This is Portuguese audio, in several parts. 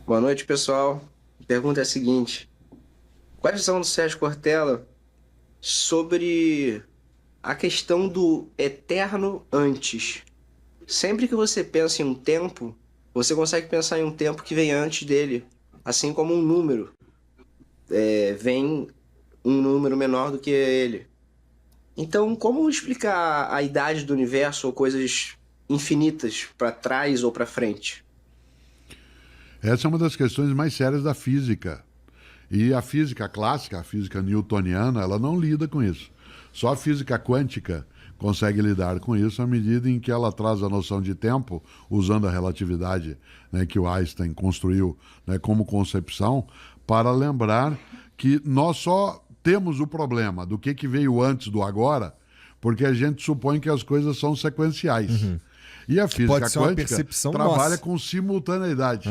Boa noite, pessoal. A pergunta é a seguinte: qual a visão do Sérgio Cortella sobre a questão do eterno antes? Sempre que você pensa em um tempo, você consegue pensar em um tempo que vem antes dele, assim como um número. Vem um número menor do que ele. Então, como explicar a idade do universo ou coisas infinitas para trás ou para frente? Essa é uma das questões mais sérias da física. E a física clássica, a física newtoniana, ela não lida com isso. Só a física quântica consegue lidar com isso à medida em que ela traz a noção de tempo, usando a relatividade, né, que o Einstein construiu, né, como concepção, para lembrar que nós só temos o problema do que veio antes do agora, porque a gente supõe que as coisas são sequenciais. E a Que pode física ser uma quântica percepção trabalha nossa. com simultaneidade.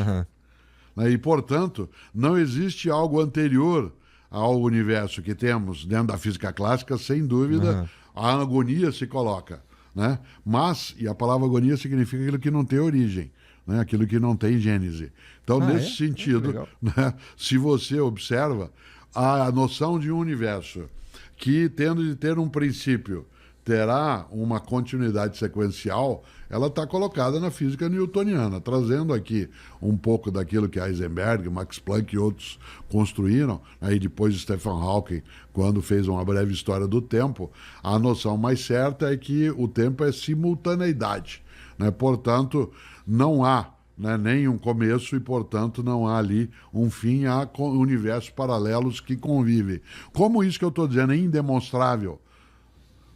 Né? E, portanto, não existe algo anterior ao universo que temos dentro da física clássica, sem dúvida, a agonia se coloca. Né? Mas, e a palavra agonia significa aquilo que não tem origem, né? Aquilo que não tem gênese. Então, nesse sentido, legal. né? Se você observa a noção de um universo que, tendo de ter um princípio, terá uma continuidade sequencial, ela está colocada na física newtoniana, trazendo aqui um pouco daquilo que Heisenberg, Max Planck e outros construíram, aí depois Stephen Hawking, quando fez uma breve história do tempo, a noção mais certa é que o tempo é simultaneidade, né? Portanto, não há, né, nem um começo e, portanto, não há ali um fim, há universos paralelos que convivem. Como isso que eu estou dizendo é indemonstrável,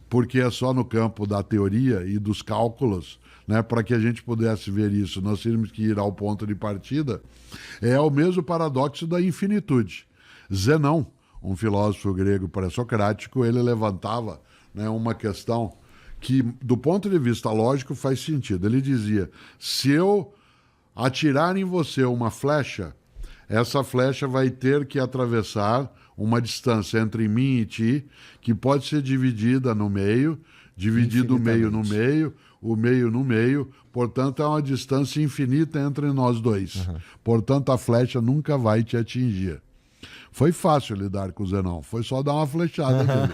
porque é só no campo da teoria e dos cálculos, né, para que a gente pudesse ver isso, nós tínhamos que ir ao ponto de partida, é o mesmo paradoxo da infinitude. Zenão, um filósofo grego pré-socrático, ele levantava, né, uma questão que, do ponto de vista lógico, faz sentido. Ele dizia, se eu atirar em você uma flecha, essa flecha vai ter que atravessar uma distância entre mim e ti, que pode ser dividida no meio, dividido o meio no meio, o meio no meio, portanto é uma distância infinita entre nós dois. Portanto, a flecha nunca vai te atingir. Foi fácil lidar com o Zenão, foi só dar uma flechada nele.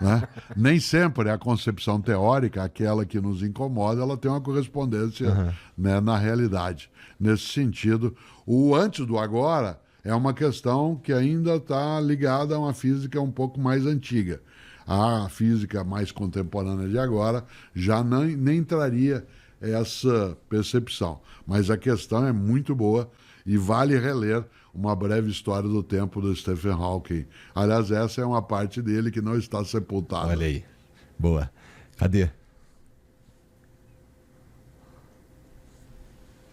Né? Nem sempre a concepção teórica, aquela que nos incomoda, ela tem uma correspondência, né, na realidade. Nesse sentido, o antes do agora é uma questão que ainda está ligada a uma física um pouco mais antiga. A física mais contemporânea de agora já nem traria essa percepção. Mas a questão é muito boa e vale reler Uma Breve História do Tempo, do Stephen Hawking. Aliás, essa é uma parte dele que não está sepultada. Olha aí. Boa. Cadê?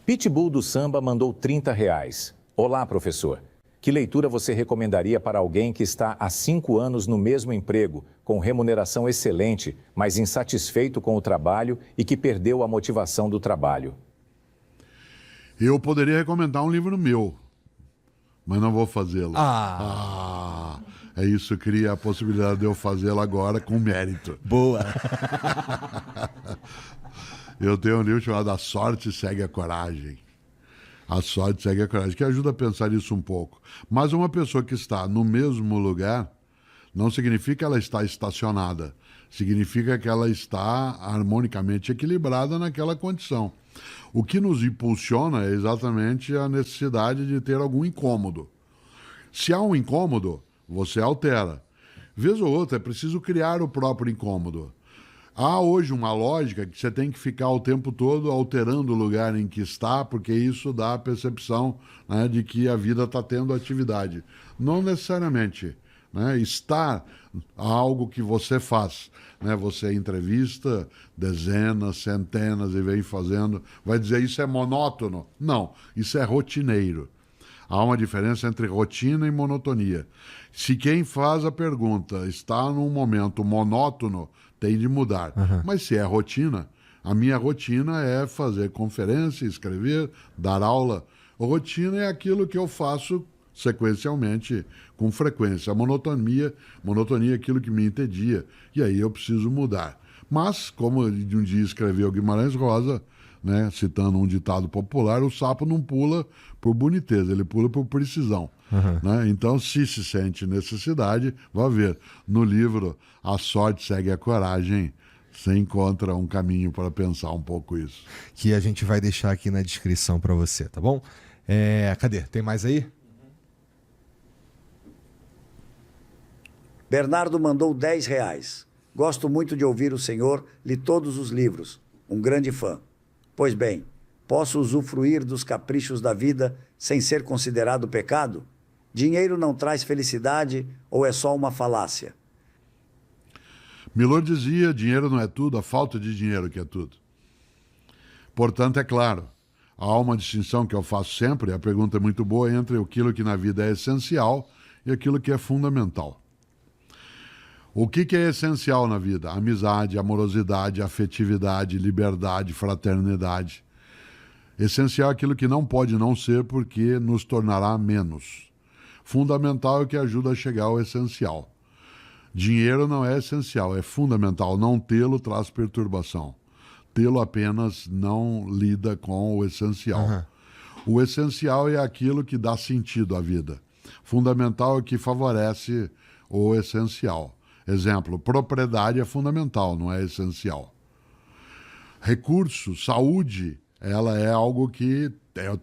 Pitbull do Samba mandou R$ 30. Olá, professor. Que leitura você recomendaria para alguém que está há 5 anos no mesmo emprego, com remuneração excelente, mas insatisfeito com o trabalho e que perdeu a motivação do trabalho? Eu poderia recomendar um livro meu, mas não vou fazê-lo. É isso, cria a possibilidade de eu fazê-lo agora com mérito. Boa. Eu tenho um livro chamado A Sorte Segue a Coragem. A sorte segue a coragem, que ajuda a pensar isso um pouco. Mas uma pessoa que está no mesmo lugar não significa que ela está estacionada. Significa que ela está harmonicamente equilibrada naquela condição. O que nos impulsiona é exatamente a necessidade de ter algum incômodo. Se há um incômodo, você altera. Vez ou outra, é preciso criar o próprio incômodo. Há hoje uma lógica que você tem que ficar o tempo todo alterando o lugar em que está, porque isso dá a percepção, né, de que a vida está tendo atividade. Não necessariamente. Né? Estar algo que você faz. Né? Você entrevista dezenas, centenas e vem fazendo. Vai dizer isso é monótono? Não, isso é rotineiro. Há uma diferença entre rotina e monotonia. Se quem faz a pergunta está num momento monótono, tem de mudar. Mas se é rotina, a minha rotina é fazer conferência, escrever, dar aula. A rotina é aquilo que eu faço sequencialmente, com frequência. A monotonia é aquilo que me entedia. E aí eu preciso mudar. Mas, como um dia escreveu Guimarães Rosa, né, citando um ditado popular, o sapo não pula por boniteza, ele pula por precisão. Né? Então, se sente necessidade, vai ver. No livro A Sorte Segue a Coragem, você encontra um caminho para pensar um pouco isso. Que a gente vai deixar aqui na descrição para você, tá bom? Cadê? Tem mais aí? Bernardo mandou R$ 10. Gosto muito de ouvir o senhor, li todos os livros. Um grande fã. Pois bem, posso usufruir dos caprichos da vida sem ser considerado pecado? Dinheiro não traz felicidade ou é só uma falácia? Milor dizia, dinheiro não é tudo, a falta de dinheiro que é tudo. Portanto, é claro, há uma distinção que eu faço sempre, a pergunta é muito boa, entre aquilo que na vida é essencial e aquilo que é fundamental. O que é essencial na vida? Amizade, amorosidade, afetividade, liberdade, fraternidade. Essencial é aquilo que não pode não ser porque nos tornará menos. Fundamental é o que ajuda a chegar ao essencial. Dinheiro não é essencial, é fundamental. Não tê-lo traz perturbação. Tê-lo apenas não lida com o essencial. O essencial é aquilo que dá sentido à vida. Fundamental é o que favorece o essencial. Exemplo, propriedade é fundamental, não é essencial. Recurso, saúde, ela é algo que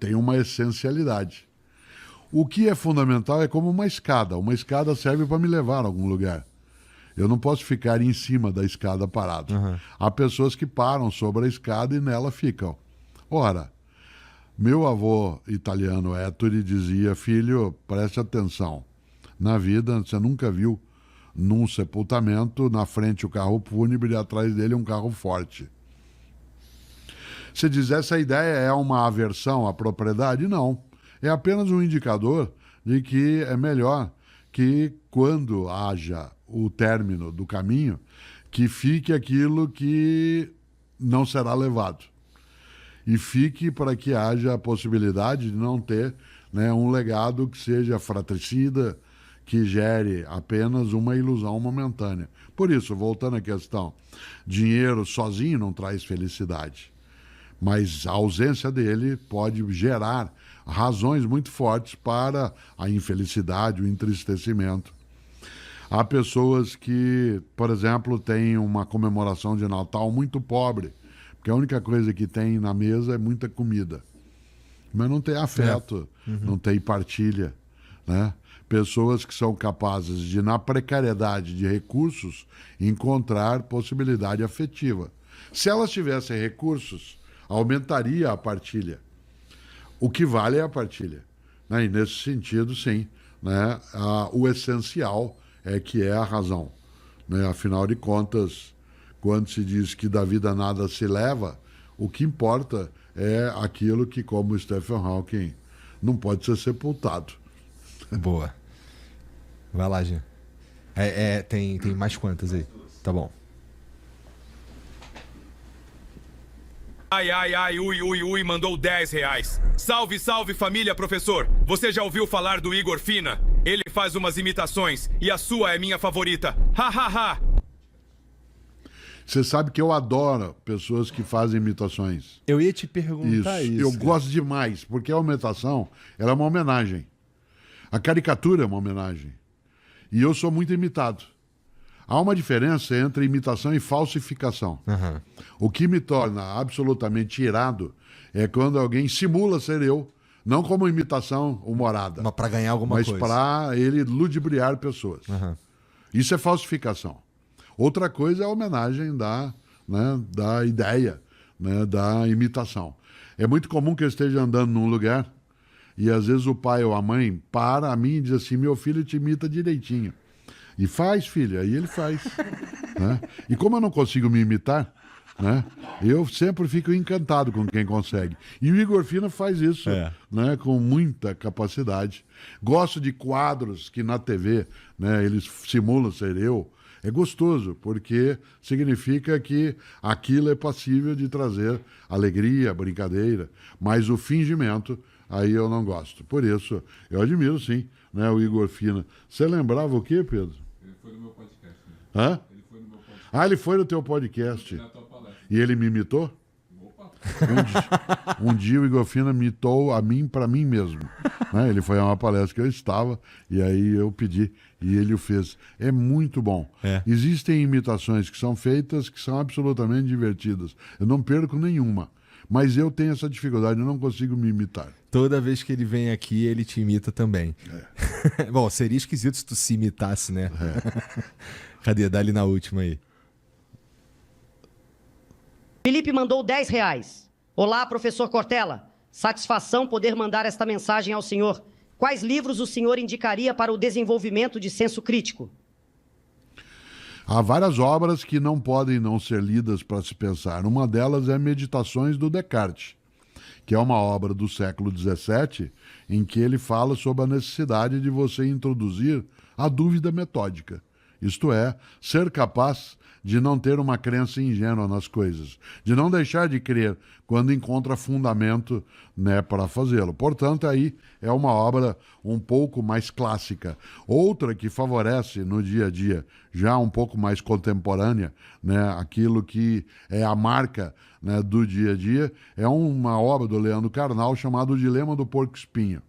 tem uma essencialidade. O que é fundamental é como uma escada. Uma escada serve para me levar a algum lugar. Eu não posso ficar em cima da escada parado. Há pessoas que param sobre a escada e nela ficam. Ora, meu avô italiano Ettore dizia, filho, preste atenção. Na vida, você nunca viu num sepultamento, na frente o carro fúnebre e atrás dele um carro forte. Você diz, essa ideia é uma aversão à propriedade? Não. É apenas um indicador de que é melhor que, quando haja o término do caminho, que fique aquilo que não será levado. E fique para que haja a possibilidade de não ter, né, um legado que seja fratricida, que gere apenas uma ilusão momentânea. Por isso, voltando à questão, dinheiro sozinho não traz felicidade, mas a ausência dele pode gerar razões muito fortes para a infelicidade, o entristecimento. Há pessoas que, por exemplo, têm uma comemoração de Natal muito pobre, porque a única coisa que tem na mesa é muita comida. Mas não tem afeto, não tem partilha, né? Pessoas que são capazes de, na precariedade de recursos, encontrar possibilidade afetiva. Se elas tivessem recursos, aumentaria a partilha. O que vale é a partilha. Né? E nesse sentido, sim, né? O essencial é que é a razão. Né? Afinal de contas, quando se diz que da vida nada se leva, o que importa é aquilo que, como Stephen Hawking, não pode ser sepultado. Boa. Vai lá, Jean. Tem mais quantas aí? Tá bom. Ai, ai, ai, ui, mandou R$ 10. Salve, salve, família, professor. Você já ouviu falar do Igor Fina? Ele faz umas imitações e a sua é minha favorita. Ha, ha, ha. Você sabe que eu adoro pessoas que fazem imitações. Eu ia te perguntar isso. Eu gosto demais, porque a imitação ela é uma homenagem. A caricatura é uma homenagem. E eu sou muito imitado. Há uma diferença entre imitação e falsificação. O que me torna absolutamente irado é quando alguém simula ser eu, não como imitação humorada, Mas para ganhar alguma mas coisa. para ele ludibriar pessoas. Isso é falsificação. Outra coisa é a homenagem da ideia, né, da imitação. É muito comum que eu esteja andando num lugar e às vezes o pai ou a mãe para a mim e diz assim, meu filho te imita direitinho. E faz, filho, aí ele faz. Né? E como eu não consigo me imitar, né, eu sempre fico encantado com quem consegue. E o Igor Fina faz isso, né, com muita capacidade. Gosto de quadros que na TV, né, eles simulam ser eu. É gostoso, porque significa que aquilo é passível de trazer alegria, brincadeira. Mas o fingimento, aí eu não gosto. Por isso, eu admiro sim, né, o Igor Fina. Você lembrava o quê, Pedro? Ele foi no meu podcast. Né? Hã? Ele foi no meu podcast. Ah, ele foi no teu podcast. E ele me imitou? Um dia o Igor Fina imitou a mim para mim mesmo. Né? Ele foi a uma palestra que eu estava e aí eu pedi e ele o fez. É muito bom. Existem imitações que são feitas que são absolutamente divertidas. Eu não perco nenhuma. Mas eu tenho essa dificuldade, eu não consigo me imitar. Toda vez que ele vem aqui, ele te imita também. Bom, seria esquisito se tu se imitasse, né? Cadê? Dá ali na última aí. Felipe mandou R$10. Olá, professor Cortella. Satisfação poder mandar esta mensagem ao senhor. Quais livros o senhor indicaria para o desenvolvimento de senso crítico? Há várias obras que não podem não ser lidas para se pensar. Uma delas é Meditações do Descartes, que é uma obra do século XVII, em que ele fala sobre a necessidade de você introduzir a dúvida metódica. Isto é, ser capaz de não ter uma crença ingênua nas coisas, de não deixar de crer quando encontra fundamento, né, para fazê-lo. Portanto, aí é uma obra um pouco mais clássica. Outra que favorece no dia a dia, já um pouco mais contemporânea, né, aquilo que é a marca, né, do dia a dia, é uma obra do Leandro Carnal chamada O Dilema do Porco-Espinho.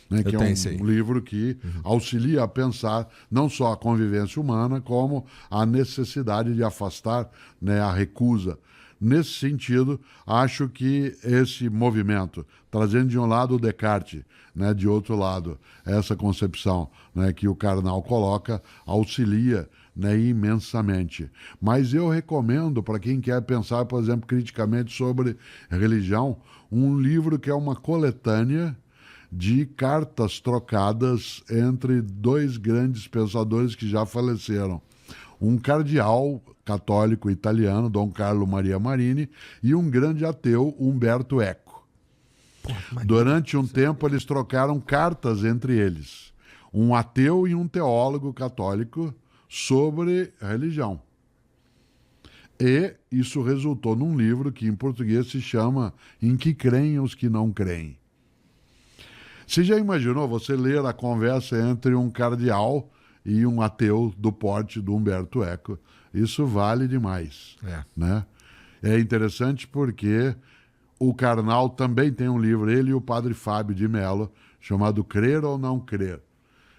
Né, que é um livro que auxilia a pensar não só a convivência humana, como a necessidade de afastar, né, a recusa. Nesse sentido, acho que esse movimento, trazendo de um lado o Descartes, né, de outro lado essa concepção, né, que o Karnal coloca, auxilia, né, imensamente. Mas eu recomendo para quem quer pensar, por exemplo, criticamente sobre religião, um livro que é uma coletânea de cartas trocadas entre dois grandes pensadores que já faleceram. Um cardeal católico italiano, Dom Carlo Maria Marini, e um grande ateu, Umberto Eco. Durante um tempo, eles trocaram cartas entre eles. Um ateu e um teólogo católico sobre religião. E isso resultou num livro que em português se chama Em que creem os que não creem. Você já imaginou você ler a conversa entre um cardeal e um ateu do porte do Umberto Eco? Isso vale demais. Né? É interessante porque o Karnal também tem um livro, ele e o padre Fábio de Mello, chamado Crer ou Não Crer.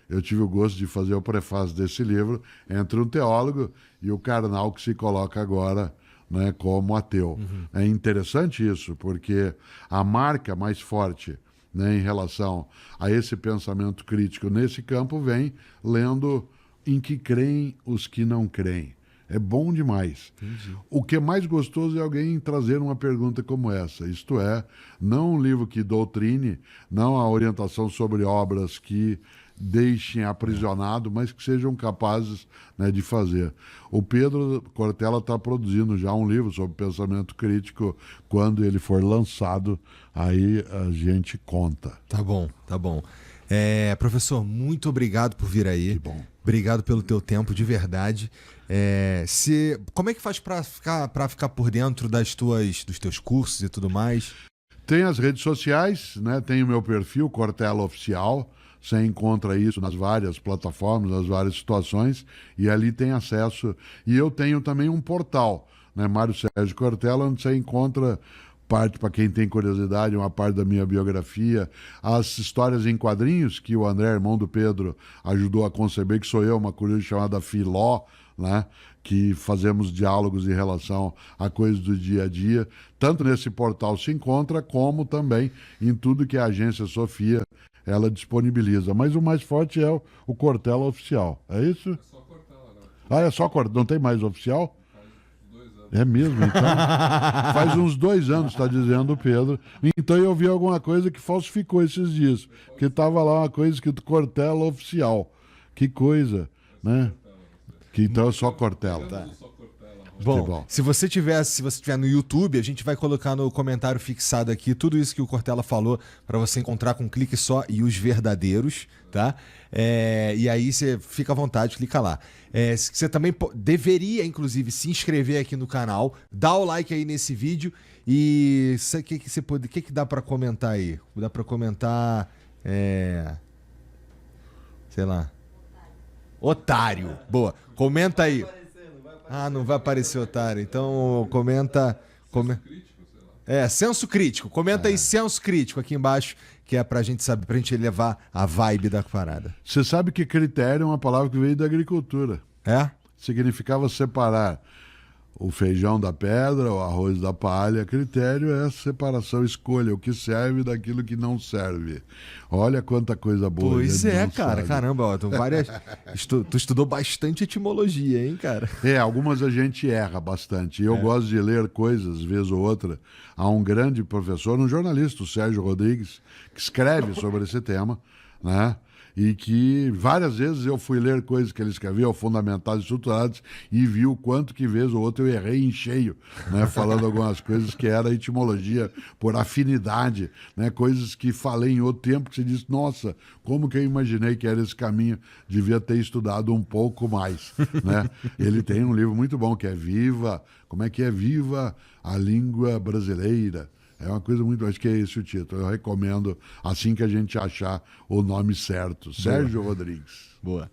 Eu tive o gosto de fazer o prefácio desse livro entre um teólogo e o Karnal, que se coloca agora, né, como ateu. É interessante isso, porque a marca mais forte, né, em relação a esse pensamento crítico nesse campo vem lendo Em que creem os que não creem. É bom demais. Entendi. O que é mais gostoso é alguém trazer uma pergunta como essa. Isto é, não um livro que doutrine, não a orientação sobre obras que deixem aprisionado, mas que sejam capazes, né, de fazer. O Pedro Cortella está produzindo já um livro sobre pensamento crítico. Quando ele for lançado, aí a gente conta. Tá bom, tá bom. Professor, muito obrigado por vir aí. Que bom. Obrigado pelo teu tempo, de verdade. Como é que faz para ficar por dentro dos teus cursos e tudo mais? Tem as redes sociais, né? Tem o meu perfil, Cortella Oficial. Você encontra isso nas várias plataformas, nas várias situações, e ali tem acesso. E eu tenho também um portal, né? Mário Sérgio Cortella, onde você encontra parte, para quem tem curiosidade, uma parte da minha biografia, as histórias em quadrinhos que o André, irmão do Pedro, ajudou a conceber, que sou eu, uma coruja chamada Filó, né? Que fazemos diálogos em relação a coisas do dia a dia. Tanto nesse portal se encontra, como também em tudo que a agência Sofia ela disponibiliza. Mas o mais forte é o Cortella Oficial. É isso? É só Cortella agora. Ah, é só Cortella. Não tem mais oficial? Faz 2 anos. É mesmo, então? Faz uns 2 anos, está dizendo o Pedro. Então eu vi alguma coisa que falsificou esses dias. Porque estava lá uma coisa escrito Cortella Oficial. Que coisa, né? Que então é só Cortella. Tá. Bom, se você tiver no YouTube, a gente vai colocar no comentário fixado aqui tudo isso que o Cortella falou para você encontrar com um clique só e os verdadeiros, tá? E aí você fica à vontade, clica lá. Você também deveria, inclusive, se inscrever aqui no canal, dar o like aí nesse vídeo e o que dá para comentar aí? Dá para comentar, sei lá, otário. Boa, comenta aí. Ah, não vai aparecer, otário. Então comenta... senso crítico. Comenta aí senso crítico aqui embaixo, que é pra gente saber, pra gente levar a vibe da parada. Você sabe que critério é uma palavra que veio da agricultura. É? Significava separar o feijão da pedra, o arroz da palha. Critério é a separação, escolha o que serve daquilo que não serve. Olha quanta coisa boa. Pois é, não cara. sabe. Caramba, ó, tu estudou bastante etimologia, hein, cara? Algumas a gente erra bastante. Eu gosto de ler coisas, vez ou outra. Há um grande professor, um jornalista, o Sérgio Rodrigues, que escreve sobre esse tema, né? E que várias vezes eu fui ler coisas que ele escreveu, fundamentados, estruturados, e vi o quanto que vez ou outra eu errei em cheio, né? Falando algumas coisas que era etimologia por afinidade, né? Coisas que falei em outro tempo que você disse, nossa, como que eu imaginei que era esse caminho? Devia ter estudado um pouco mais, né? Ele tem um livro muito bom que é Viva, como é que é? Viva a Língua Brasileira. É uma coisa muito... Acho que é esse o título. Eu recomendo assim que a gente achar o nome certo. Sérgio Rodrigues. Boa.